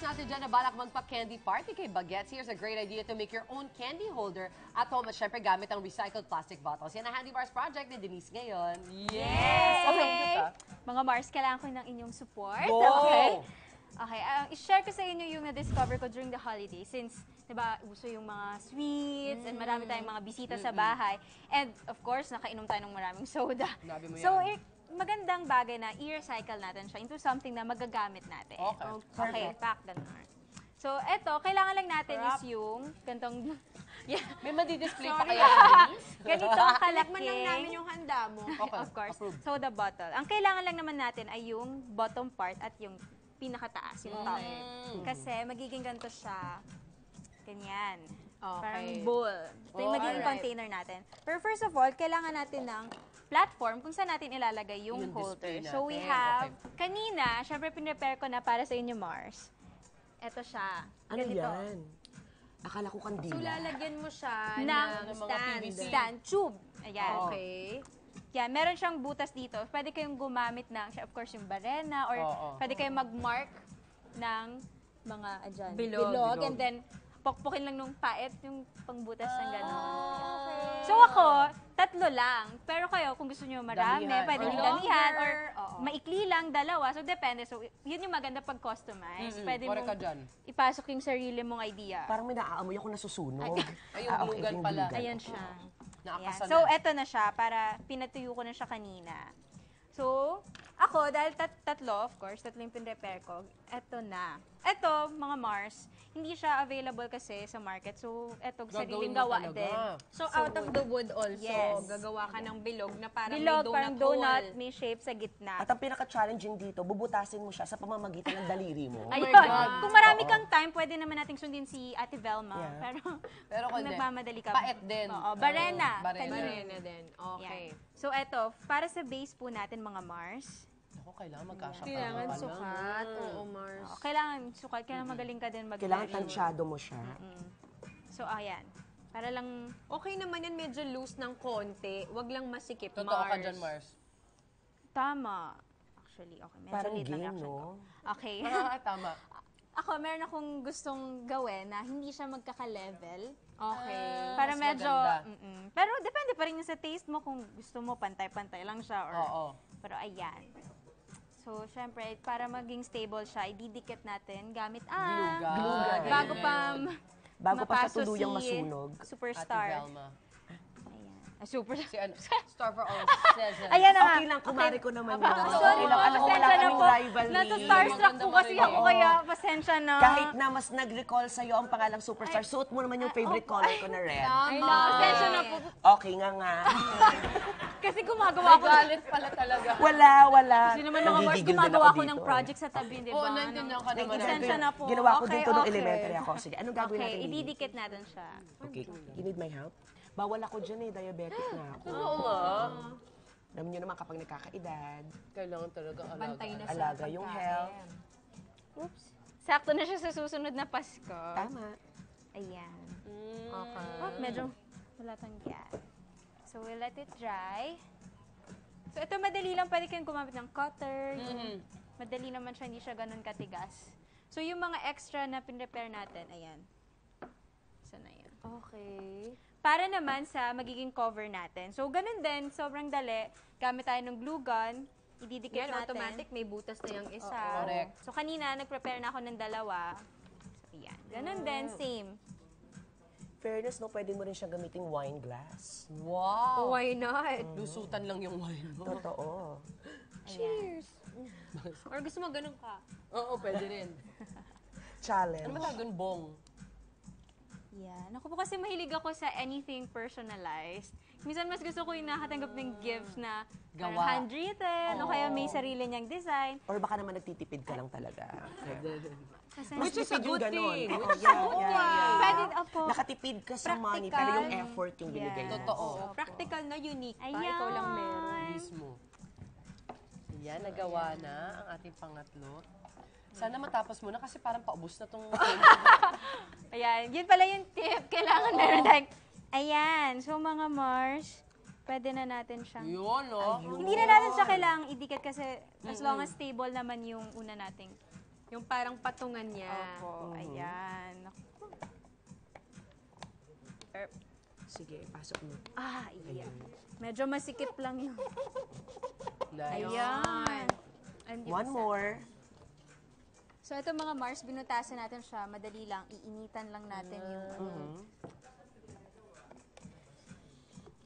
Mars natin dyan na balak magpa-candy party kay Bagets. Here's a great idea to make your own candy holder at home at syempre gamit ang recycled plastic bottles. Yan ang Handy Mars project ni Denise ngayon. Yes! Okay. Mga Mars, kailangan ko ng inyong support. Okay? Okay, i-share ko sa inyo yung na-discover ko during the holiday since, di ba, uso yung mga sweets and marami tayong mga bisita sa bahay. And of course, nakainom tayo ng maraming soda. So, magandang bagay na i-recycle natin siya into something na magagamit natin. Okay, pack ganun. So, eto, kailangan lang natin is yung gantong... May madi-display pa kaya? Ganitong kalaki. Tikman lang namin yung handa mo. Okay, Of course, approved. soda bottle. Ang kailangan lang naman natin ay yung bottom part at yung pinakataas, yung top. Kasi magiging ganito siya. Ganyan. Parang bowl. Ito yung magiging container natin. Pero first of all, kailangan natin ng platform kung saan natin ilalagay yung holder. So we have, kanina, syempre pinrepare ko na para sa inyo, Mars. Ito siya. Ano yan? Akala ko kandila. So, lalagyan mo siya ng stand tube. Ayan. Okay. Yan, meron siyang butas dito. Pwede kayong gumamit ng, of course, yung barena or pwede kayong mag-mark ng mga bilog. And then, pokpokin lang nung paet yung pangbutas ng gano'n. So ako, 3 lang. Pero kayo, kung gusto nyo marami, pwede nyo damihan or maikli lang, 2. So depende. So yun yung maganda pag customize. Pwede mong ipasok yung sarili mong idea. Parang may naaamoy ako nasusunog. Ay, yung glugan pala. Ayan siya. Nakakasana. So eto na siya, para pinatuyo ko na siya kanina. So, ako, dahil 3, of course, 3 yung pin-repair ko, eto na. Eto, mga Mars, hindi siya available kasi sa market. So, eto, sariling gawa din. So, out of the wood also, Yes. gagawa ka ng bilog na parang Bilog, may parang donut donut, hole. may shape sa gitna. At ang pinaka-challenging dito, bubutasin mo siya sa pamamagitan ng daliri mo. Ayun. Kung marami kang time, pwede naman nating sundin si Ate Velma. Yeah. Pero kung nagmamadali ka. Paet din. Oo, barena. Barena din. Okay. Yan. So, eto, para sa base po natin, mga Mars, Ako, kailangan magkasya pa. Kailangan sukat. Oo, Mars. kailangan sukat, kailangan magaling ka din Kailangan tansyado mo siya. So, ayan. Para lang, Okay naman yan, medyo loose ng konti. Wag lang masikip, Totoo Mars. ka dyan, Mars. tama. Actually, okay. Medyo Parang late lang game, reaction ko. no? Okay. Tama. Ako, meron akong gustong gawin na hindi siya magkaka-level. Okay. Para mas medyo, maganda. pero depende pa rin sa taste mo kung gusto mo pantay-pantay lang siya or, pero ayan. So, syempre, para maging stable siya, ididikit natin gamit, Glugan. bago pa Bago pa siya mapaso tuluyang si masunog. Superstar. Ate Velma. Ayan. Superstar. Si ano? Star for all season. Ayan na nga. Okay lang, kumari ko naman yun. Sorry Okay po, lang, alam ko wala pasensya na kaming po. rivalry. Nasa-starstruck po kasi ako, kaya pasensya na. Kahit na mas nag-recall sa'yo ang pangalang Superstar, suot mo naman yung favorite color ko na red. Pasensya na po. Okay nga. Kasi gumagawa ko. Galit pala talaga. Wala. Kasi naman mga Mars, Nanggigigil din gumagawa ako ko ng dito. project sa tabi, di ba? Oo, naintindihan ka naman. Pasensya na po. Ginawa ko Okay, dito nung okay. elementary ako. Sige, anong gagawin Okay, natin dito? ididikit natin siya. Okay, you need my help? Bawal ako dyan diabetic na ako. Oo nga. Alam niyo naman kapag nagkakaedad, Kailangan talaga Bantay na alaga. sa alaga yung health. Oops. Sakto na siya sa susunod na Pasko. Tama. Ayan. Okay. Oh, medyo wala tang gap. So, we'll let it dry. So, ito madali lang. Pwede kayong gumamit ng cutter. Madali naman siya, hindi siya ganun katigas. So, yung mga extra na pin-repair natin, ayan. Sana yan. Okay. Para naman sa magiging cover natin. So, ganun din. Sobrang dali. Gamit tayo ng glue gun. Ididikit Yan, natin. automatic, may butas na yung isa. Correct. So, kanina, nag-prepare na ako ng 2. So, yan. Ganun din, same. Fairness, no, pwede mo rin siya gamiting wine glass. Wow. Why not? Lusutan lang yung wine mo. Totoo. Cheers! Or gusto mo ganun ka? Oo, pwede rin. Challenge. Ano ba tawag bong? Yan. Ako po kasi mahilig ako sa anything personalized. Minsan mas gusto ko yung nakatanggap ng gifts na parang Gawa. handwritten o kaya may sarili niyang design. Or baka naman nagtitipid ka lang talaga. Kasi Which is a good thing. Oo, yeah. pwede, opo. Nakatipid ka sa money, Practical. pero yung effort yung binigay mo. Totoo. Practical na unique pa. Ayan. Ikaw lang meron. Mismo. Yan, nagawa na ang ating pangatlo. Sana matapos muna kasi parang paubos na tong... Ayan. Yun pala yung tip. Kailangan meron tayong... Ayan. So, mga Mars, pwede na natin siyang... Yun, no? Hindi na natin siya kailangang idikit kasi as long as stable naman yung una nating Yung parang patungan niya. Opo, ayan. Naku. Sige, pasok mo. Ayan. Medyo masikip lang yun. Nice. Ayan. And yung One isa. more. So, ito mga Mars, binutasan natin siya. Madali lang. Iinitan lang natin yung...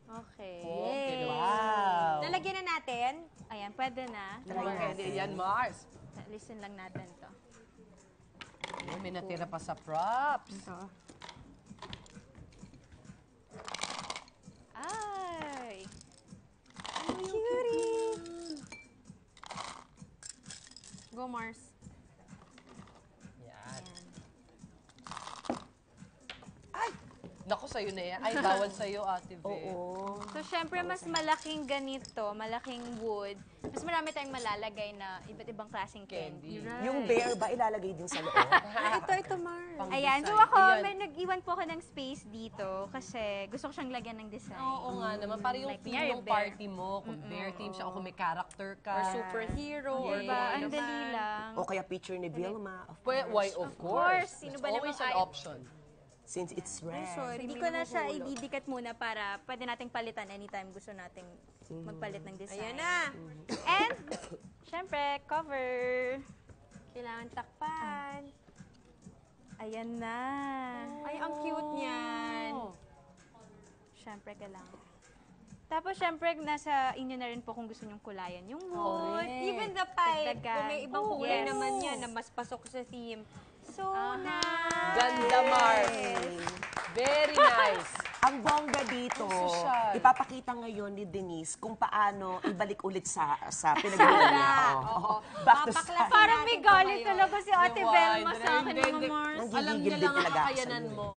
Okay. Okay. Wow. Nalagyan na natin. Ayan, pwede na. Pwede yan, Mars. Listen lang natin to. Ay, may natira pa sa props. Ito. Ay! Cutie! Go, Mars. Yan. Naku, sa'yo na yan. Ay, bawal sa'yo, Ate Ve. Oo. So, syempre, mas malaking ganito, malaking wood, mas marami tayong malalagay na iba't ibang klaseng candy. Yung bear ba ilalagay din sa loob? Ito, Mars. Pang Ayan, so design. ako, Ayan. may nag-iwan po ako ng space dito kasi gusto ko siyang lagyan ng design. Oo nga naman. Para yung Like, theme kunyari, ng bear. party mo, kung bear theme siya, o kung may character ka. Or superhero. Or Diba? kung Ang ano dali man. lang. O kaya picture ni Vilma, of Why, course. of course. course. Sino There's ba always namang an ayaw? option. Since it's red. Sorry, Hindi may ko na siya nahuhulog. ididikit muna para pwede nating palitan anytime gusto nating magpalit ng design. Ayan na. And, syempre, cover. Kailangan takpan. Ayan na. Ay, ang cute niyan. Syempre, kailangan. Tapos, syempre, nasa inyo na rin po kung gusto nyong kulayan yung wood. Even the pipe, Dagdagan. kung may ibang Oh, kulay yes. naman yan na mas pasok sa theme. So nice. Ganda, Mars. Very nice. Ang bongga dito, social. ipapakita ngayon ni Denise kung paano ibalik ulit sa pinagawa niya. Oo. Back to Papaklasin science. Parang may natin pa galit ngayon. talaga si Ate Diba? Velma sa akin, Hindi, mga hindi. Mars. Alam Nanggigigil niya din lang ang talaga ako kakayanan sa'yo. mo.